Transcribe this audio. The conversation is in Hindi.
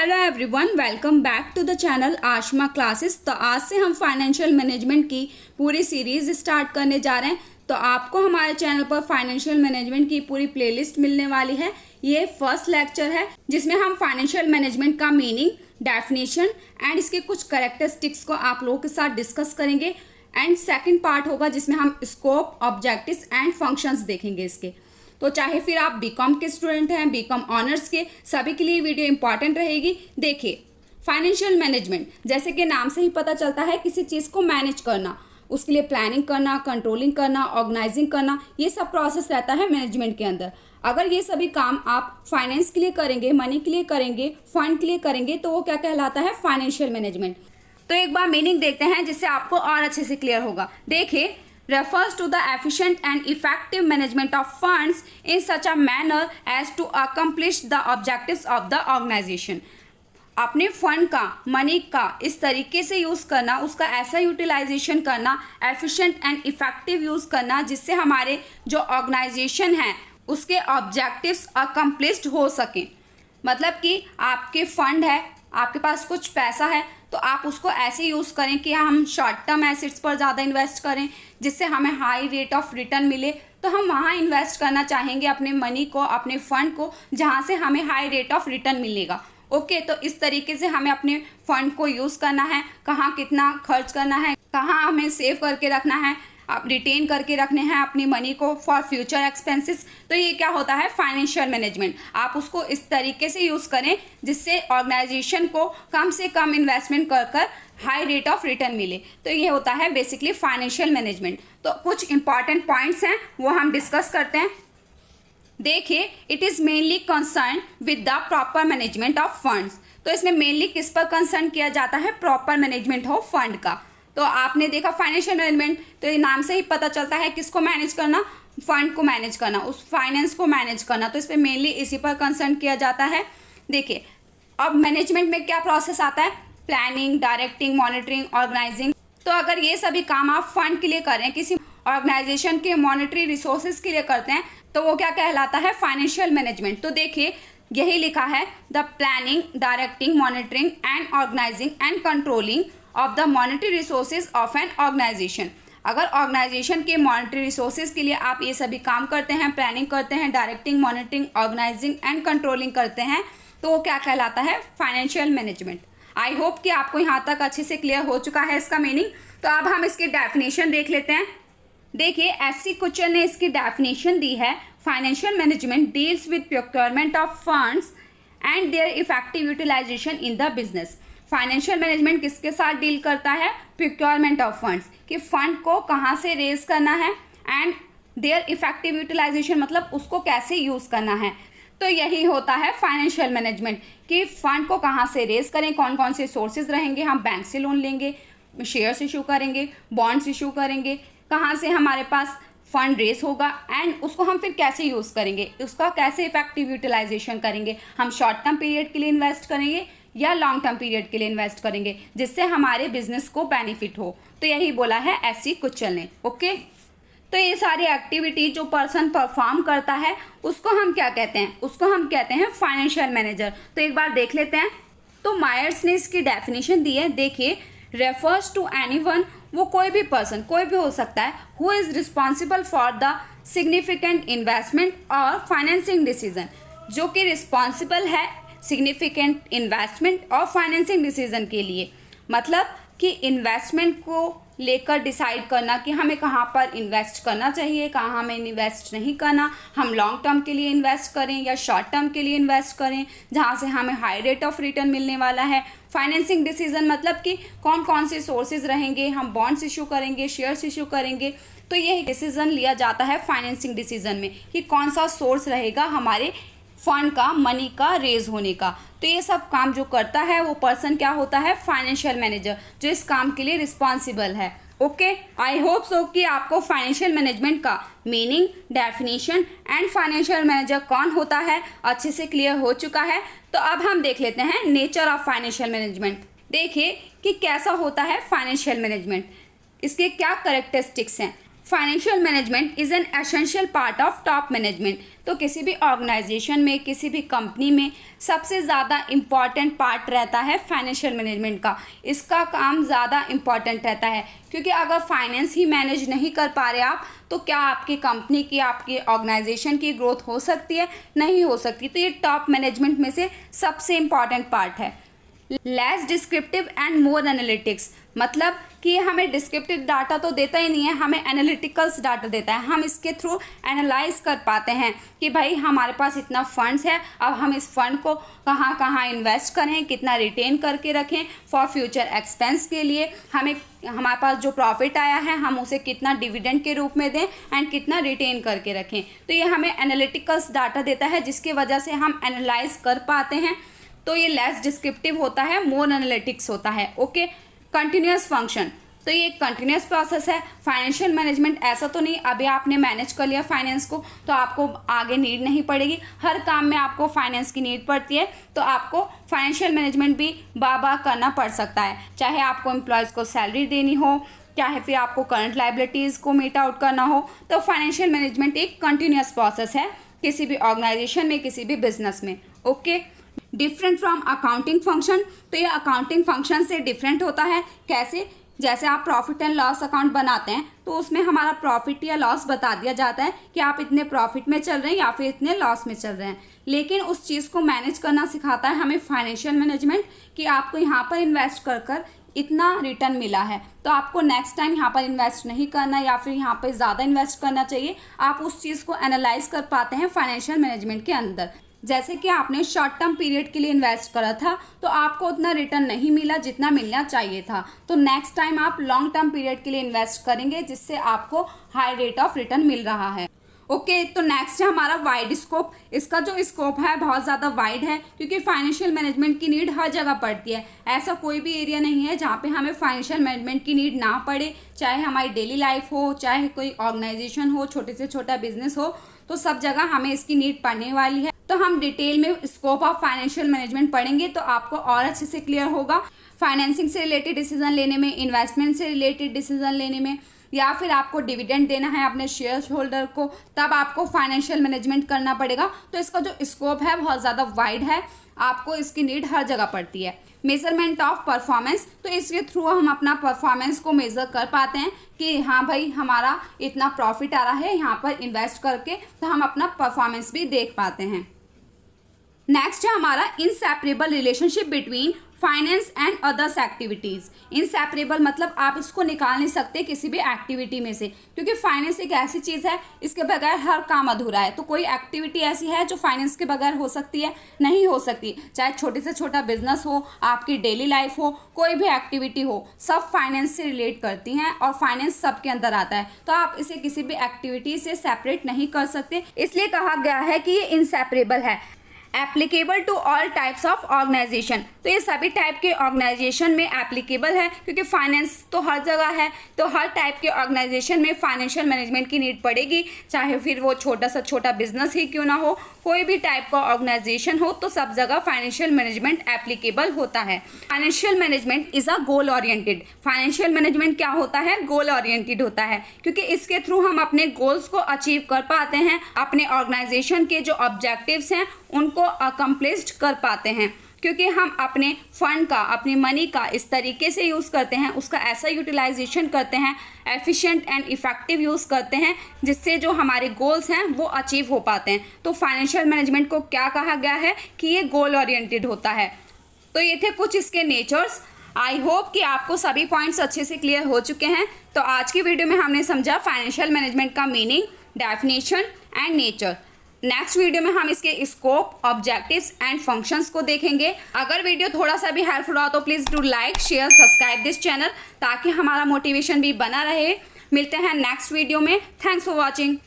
Hello everyone, welcome back to the channel Ashma classes. तो आज से हम फाइनेंशियल मैनेजमेंट की पूरी सीरीज़ स्टार्ट करने जा रहे हैं। तो आपको हमारे चैनल पर फाइनेंशियल मैनेजमेंट की पूरी प्लेलिस्ट मिलने वाली है। ये फर्स्ट लेक्चर है जिसमें हम फाइनेंशियल मैनेजमेंट का मीनिंग, डेफिनेशन एंड इसके कुछ कैरेक्टरिस्टिक्स को आप लोगों के साथ डिस्कस करेंगे। एंड सेकेंड पार्ट होगा जिसमें हम स्कोप, ऑब्जेक्टिव्स एंड फंक्शंस देखेंगे इसके। तो चाहे फिर आप बीकॉम के स्टूडेंट हैं, बीकॉम ऑनर्स के, सभी के लिए वीडियो इंपॉर्टेंट रहेगी। देखिए, फाइनेंशियल मैनेजमेंट जैसे कि नाम से ही पता चलता है, किसी चीज़ को मैनेज करना, उसके लिए प्लानिंग करना, कंट्रोलिंग करना, ऑर्गेनाइजिंग करना, ये सब प्रोसेस रहता है मैनेजमेंट के अंदर। अगर ये सभी काम आप फाइनेंस के लिए करेंगे, मनी के लिए करेंगे, फंड के लिए करेंगे, तो वो क्या कहलाता है? Financial management. तो एक बार मीनिंग देखते हैं जिससे आपको और अच्छे से क्लियर होगा। देखिए, refers to the efficient and effective management of funds in such a manner as to accomplish the objectives of the organization। अपने फंड का, मनी का इस तरीके से यूज़ करना, उसका ऐसा यूटिलाइजेशन करना, एफिशिएंट एंड इफेक्टिव यूज़ करना जिससे हमारे जो ऑर्गेनाइजेशन है उसके ऑब्जेक्टिव्स अकम्प्लिश्ड हो सकें। मतलब कि आपके फंड है, आपके पास कुछ पैसा है, तो आप उसको ऐसे यूज़ करें कि हम शॉर्ट टर्म एसेट्स पर ज़्यादा इन्वेस्ट करें जिससे हमें हाई रेट ऑफ रिटर्न मिले। तो हम वहाँ इन्वेस्ट करना चाहेंगे अपने मनी को, अपने फंड को, जहाँ से हमें हाई रेट ऑफ रिटर्न मिलेगा। ओके, तो इस तरीके से हमें अपने फंड को यूज़ करना है, कहाँ कितना खर्च करना है, कहाँ हमें सेव करके रखना है, आप रिटेन करके रखने हैं अपनी मनी को फॉर फ्यूचर एक्सपेंसेस। तो ये क्या होता है? Financial management. आप उसको इस तरीके से यूज़ करें जिससे ऑर्गेनाइजेशन को कम से कम इन्वेस्टमेंट कर हाई रेट ऑफ रिटर्न मिले। तो ये होता है बेसिकली फाइनेंशियल मैनेजमेंट। तो कुछ इंपॉर्टेंट पॉइंट्स हैं वो हम डिस्कस करते हैं। देखिए, it is mainly concern with the proper management of funds. तो इसमें मेनली किस पर कंसर्न किया जाता है? प्रॉपर मैनेजमेंट ऑफ फंड का। तो आपने देखा फाइनेंशियल मैनेजमेंट, तो ये नाम से ही पता चलता है किसको मैनेज करना? फंड को मैनेज करना, उस फाइनेंस को मैनेज करना। तो इस पर मेनली इसी पर कंसर्न किया जाता है। देखिए, अब मैनेजमेंट में क्या प्रोसेस आता है? Planning, directing, monitoring, organizing. तो अगर ये सभी काम आप फंड के लिए कर रहे हैं, किसी ऑर्गेनाइजेशन के मॉनिटरी रिसोर्सेज के लिए करते हैं, तो वो क्या कहलाता है? Financial management. तो देखिए, यही लिखा है, the planning, directing, monitoring and organizing and controlling of the monetary resources of an organization. अगर ऑर्गेनाइजेशन के मॉनिटरी रिसोर्सेज के लिए आप ये सभी काम करते हैं, प्लानिंग करते हैं, directing, monitoring, organizing and controlling करते हैं, तो वो क्या कहलाता है? Financial management. आई होप कि आपको यहाँ तक अच्छे से क्लियर हो चुका है इसका मीनिंग। तो अब हम इसकी डेफिनेशन देख लेते हैं। देखिए, एस.सी. कुचल ने इसकी डेफिनेशन दी है, financial management deals with procurement of funds and their effective utilization in the business. Financial management किसके साथ डील करता है? प्रोक्योरमेंट ऑफ फंड्स, कि फंड को कहाँ से रेज करना है, एंड देयर इफेक्टिव यूटिलाइजेशन मतलब उसको कैसे यूज़ करना है। तो यही होता है फाइनेंशियल मैनेजमेंट, कि फंड को कहाँ से रेज करें, कौन कौन से सोर्सेज रहेंगे, हम बैंक से लोन लेंगे, शेयर्स इशू करेंगे, बॉन्ड्स इशू करेंगे, कहाँ से हमारे पास फंड रेस होगा, एंड उसको हम फिर कैसे यूज़ करेंगे, उसका कैसे इफेक्टिव यूटिलाइजेशन करेंगे। हम शॉर्ट टर्म पीरियड के लिए इन्वेस्ट करेंगे या लॉन्ग टर्म पीरियड के लिए इन्वेस्ट करेंगे जिससे हमारे बिजनेस को बेनिफिट हो। तो यही बोला है एस.सी. कुचल ने। ओके, तो ये सारी एक्टिविटी जो पर्सन परफॉर्म करता है उसको हम क्या कहते हैं? उसको हम कहते हैं फाइनेंशियल मैनेजर। तो एक बार देख लेते हैं। तो मायर्स ने इसकी डेफिनेशन दी है। देखिए, रेफर्स टू एनीवन, वो कोई भी पर्सन, कोई भी हो सकता है, who is responsible for the significant investment और फाइनेंसिंग डिसीजन, जो कि रिस्पॉन्सिबल है सिग्निफिकेंट इन्वेस्टमेंट और फाइनेंसिंग डिसीजन के लिए। मतलब कि इन्वेस्टमेंट को लेकर डिसाइड करना कि हमें कहाँ पर इन्वेस्ट करना चाहिए, कहाँ हमें इन्वेस्ट नहीं करना, हम लॉन्ग टर्म के लिए इन्वेस्ट करें या शॉर्ट टर्म के लिए इन्वेस्ट करें जहाँ से हमें हाई रेट ऑफ रिटर्न मिलने वाला है। फाइनेंसिंग डिसीजन मतलब कि कौन कौन से सोर्सेज रहेंगे, हम बॉन्ड्स इशू करेंगे, शेयर्स इशू करेंगे। तो ये डिसीजन लिया जाता है फाइनेंसिंग डिसीजन में कि कौन सा सोर्स रहेगा हमारे फंड का, मनी का रेज होने का। तो ये सब काम जो करता है वो पर्सन क्या होता है? फाइनेंशियल मैनेजर, जो इस काम के लिए रिस्पॉन्सिबल है। ओके, आई होप सो कि आपको फाइनेंशियल मैनेजमेंट का meaning, definition and financial manager कौन होता है अच्छे से क्लियर हो चुका है। तो अब हम देख लेते हैं नेचर ऑफ फाइनेंशियल मैनेजमेंट। देखिए कि कैसा होता है फाइनेंशियल मैनेजमेंट, इसके क्या करेक्टरिस्टिक्स हैं। Financial management is an essential part of top management. तो किसी भी ऑर्गेनाइजेशन में, किसी भी कंपनी में सबसे ज़्यादा इम्पॉर्टेंट पार्ट रहता है फाइनेंशियल मैनेजमेंट का। इसका काम ज़्यादा इम्पॉर्टेंट रहता है, क्योंकि अगर फाइनेंस ही मैनेज नहीं कर पा रहे आप, तो क्या आपकी कंपनी की, आपकी ऑर्गेनाइजेशन की ग्रोथ हो सकती है? नहीं हो सकती। तो ये टॉप मैनेजमेंट में से सबसे इम्पॉर्टेंट पार्ट है। Less descriptive and more analytics, मतलब कि हमें डिस्क्रिप्टिव डाटा तो देता ही नहीं है, हमें एनालिटिकल्स डाटा देता है। हम इसके थ्रू एनालाइज कर पाते हैं कि भाई हमारे पास इतना फंड्स है, अब हम इस फंड को कहाँ कहाँ इन्वेस्ट करें, कितना रिटेन करके रखें फॉर फ्यूचर एक्सपेंस के लिए, हमारे पास जो प्रॉफिट आया है हम उसे कितना डिविडेंड के रूप में दें एंड कितना रिटेन करके रखें। तो ये हमें एनालिटिकल्स डाटा देता है, जिसकी वजह से हम एनालाइज कर पाते हैं। तो ये लेस डिस्क्रिप्टिव होता है, मोर एनालिटिक्स होता है। ओके, कंटिन्यूअस फंक्शन, तो ये एक कंटिन्यूअस प्रोसेस है। फाइनेंशियल मैनेजमेंट ऐसा तो नहीं अभी आपने मैनेज कर लिया फाइनेंस को तो आपको आगे नीड नहीं पड़ेगी, हर काम में आपको फाइनेंस की नीड पड़ती है। तो आपको फाइनेंशियल मैनेजमेंट भी बार करना पड़ सकता है, चाहे आपको एम्प्लॉयज़ को सैलरी देनी हो, चाहे फिर आपको करंट लाइबिलिटीज़ को मीट आउट करना हो। तो फाइनेंशियल मैनेजमेंट एक कंटिन्यूअस प्रोसेस है किसी भी ऑर्गेनाइजेशन में, किसी भी बिजनेस में। Okay, different from accounting function, तो ये अकाउंटिंग फंक्शन से डिफरेंट होता है। कैसे? जैसे आप प्रॉफिट एंड लॉस अकाउंट बनाते हैं तो उसमें हमारा प्रॉफिट या लॉस बता दिया जाता है कि आप इतने प्रॉफिट में चल रहे हैं या फिर इतने लॉस में चल रहे हैं। लेकिन उस चीज़ को मैनेज करना सिखाता है हमें फाइनेंशियल मैनेजमेंट, कि आपको यहाँ पर इन्वेस्ट कर इतना रिटर्न मिला है, तो आपको नेक्स्ट टाइम यहाँ पर इन्वेस्ट नहीं करना या फिर यहाँ पर ज़्यादा इन्वेस्ट करना चाहिए। आप उस चीज़ को एनालाइज कर पाते हैं फाइनेंशियल मैनेजमेंट के अंदर। जैसे कि आपने शॉर्ट टर्म पीरियड के लिए इन्वेस्ट करा था तो आपको उतना रिटर्न नहीं मिला जितना मिलना चाहिए था, तो नेक्स्ट टाइम आप लॉन्ग टर्म पीरियड के लिए इन्वेस्ट करेंगे जिससे आपको हाई रेट ऑफ रिटर्न मिल रहा है। ओके, तो नेक्स्ट है हमारा वाइड स्कोप। इसका जो स्कोप है बहुत ज़्यादा वाइड है, क्योंकि फाइनेंशियल मैनेजमेंट की नीड हर जगह पड़ती है। ऐसा कोई भी एरिया नहीं है जहाँ पे हमें फाइनेंशियल मैनेजमेंट की नीड ना पड़े, चाहे हमारी डेली लाइफ हो, चाहे कोई ऑर्गेनाइजेशन हो, छोटे से छोटा बिजनेस हो, तो सब जगह हमें इसकी नीड पड़ने वाली है। तो हम डिटेल में स्कोप ऑफ फाइनेंशियल मैनेजमेंट पढ़ेंगे तो आपको और अच्छे से क्लियर होगा। फाइनेंसिंग से रिलेटेड डिसीजन लेने में, इन्वेस्टमेंट से रिलेटेड डिसीजन लेने में, या फिर आपको डिविडेंड देना है अपने शेयर होल्डर को, तब आपको फाइनेंशियल मैनेजमेंट करना पड़ेगा। तो इसका जो स्कोप है बहुत ज़्यादा वाइड है, आपको इसकी नीड हर जगह पड़ती है। मेजरमेंट ऑफ परफॉर्मेंस, तो इसके थ्रू हम अपना परफॉर्मेंस को मेज़र कर पाते हैं कि हाँ भाई हमारा इतना प्रॉफिट आ रहा है यहाँ पर इन्वेस्ट करके, तो हम अपना परफॉर्मेंस भी देख पाते हैं। नेक्स्ट है हमारा inseparable relationship between finance and others activities. Inseparable मतलब आप इसको निकाल नहीं सकते किसी भी एक्टिविटी में से, क्योंकि फाइनेंस एक ऐसी चीज़ है इसके बगैर हर काम अधूरा है। तो कोई एक्टिविटी ऐसी है जो फाइनेंस के बगैर हो सकती है? नहीं हो सकती। चाहे छोटे से छोटा बिजनेस हो, आपकी डेली लाइफ हो, कोई भी एक्टिविटी हो, सब फाइनेंस से रिलेट करती हैं और फाइनेंस सबके अंदर आता है। तो आप इसे किसी भी एक्टिविटी से सेपरेट नहीं कर सकते, इसलिए कहा गया है कि ये इनसेपरेबल है। Applicable to all types of organization, तो ये सभी टाइप के ऑर्गेनाइजेशन में एप्लीकेबल है, क्योंकि फाइनेंस तो हर जगह है। तो हर टाइप के ऑर्गेनाइजेशन में फाइनेंशियल मैनेजमेंट की नीड पड़ेगी, चाहे फिर वो छोटा सा छोटा बिजनेस ही क्यों ना हो, कोई भी टाइप का ऑर्गेनाइजेशन हो, तो सब जगह फाइनेंशियल मैनेजमेंट एप्लीकेबल होता है। Financial management is a goal oriented. Financial management क्या होता है? गोल ओरिएंटेड होता है, क्योंकि इसके थ्रू हम अपने गोल्स को अचीव कर पाते हैं, अपने ऑर्गेनाइजेशन के जो ऑब्जेक्टिव्स हैं उनको अकम्प्लिश्ड कर पाते हैं, क्योंकि हम अपने फंड का, अपनी मनी का इस तरीके से यूज़ करते हैं, उसका ऐसा यूटिलाइजेशन करते हैं, एफिशिएंट एंड इफ़ेक्टिव यूज़ करते हैं, जिससे जो हमारे गोल्स हैं वो अचीव हो पाते हैं। तो फाइनेंशियल मैनेजमेंट को क्या कहा गया है कि ये गोल ओरिएंटेड होता है। तो ये थे कुछ इसके नेचर्स। आई होप कि आपको सभी पॉइंट्स अच्छे से क्लियर हो चुके हैं। तो आज की वीडियो में हमने समझा फाइनेंशियल मैनेजमेंट का meaning, definition and nature. Next video में हम इसके स्कोप, ऑब्जेक्टिव्स एंड फंक्शंस को देखेंगे। अगर वीडियो थोड़ा सा भी हेल्पफुल हो तो please do like, share, subscribe this channel, ताकि हमारा मोटिवेशन भी बना रहे। मिलते हैं नेक्स्ट वीडियो में। Thanks for watching.